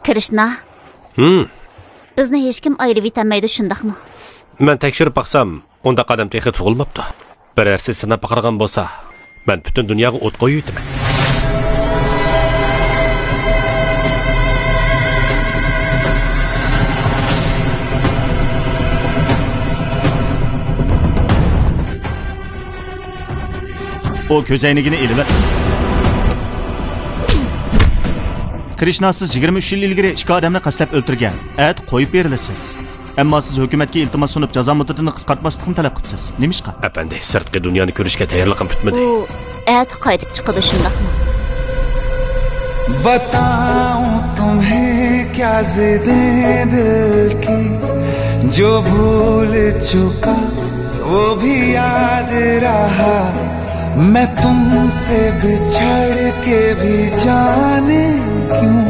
Krishna. Bizni hech kim ayirib etolmaydi, shundaqmi? Men tekshirib baqsam, unda qadam texi tug'ilmabdi. Birarsi sinab baqirgan bo'lsa, men butun dunyoga o't qo'yib yutaman. O közeynigini elime. Krishna siz 23 yil ilgari ikki odamni qaslab o'ltirgan. At qo'yib berilasiz. Ammo siz hukumatga iltimos sunib jazo muddatini qisqartmaslikni talab qilibsiz. Nima ishqa? Apandi, sirtqi dunyoni ko'rishga tayyorligim bitmadi. U at qaytib chiqadi, shundaqmi? बताऊं तुम्हें क्या ज़िदें दिल की जो भूल चुका वो भी याद रहा मैं तुमसे बिछड़ के भी जाने क्यों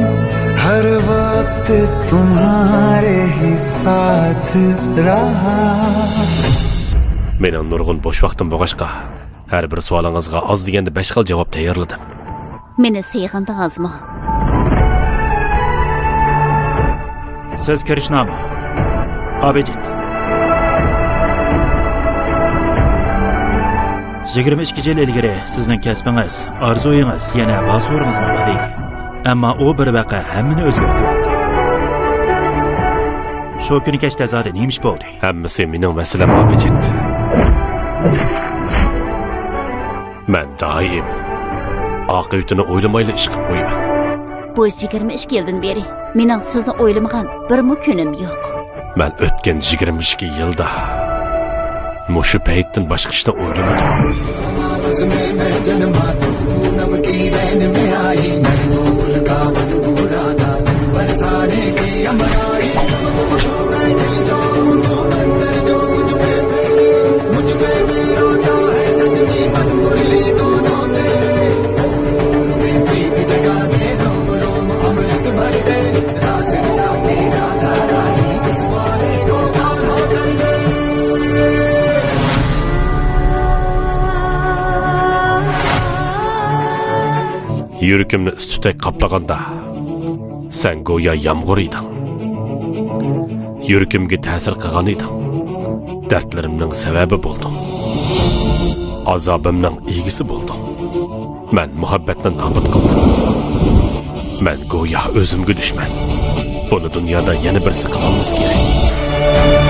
हर वक्त तुम्हारे ही साथ रहा Mening nurg'un bo'sh vaqtim bo'lg'achqa, har bir savolingizga oz deganda 5 xil javob tayyorladim. Meni sevgandingizmi? Siz Krishnami? Abijit. 22 yil ilgari sizning kasbingiz, orzuyingiz yana ba'zoringiz bor edi. Ammo u bir vaqa hammani o'zgartirdi. Shu kuni kechda zodi nima ish bo'ldi? Hammasi mening masalam Abijit. Men doim oqibatini o'ylamayla ish qilib qo'yaman. Bu 22 yildan beri mening sizni o'ylamagan bir kunim yo'q. Men o'tgan 22 yilda mushu paytdan boshqa ishni o'ylamadim. Yürükümni üstütek qaplaganda sen go'yo yomg'ir eding. Yürükümge ta'sir qilgan eding. Dardlarimning sababi bo'lding. Azobimning egisi bo'lding. Men muhabbatni nobud qildim. Men go'yo o'zimga dushman. Buni dunyoda yana birsi qilamiz kerak.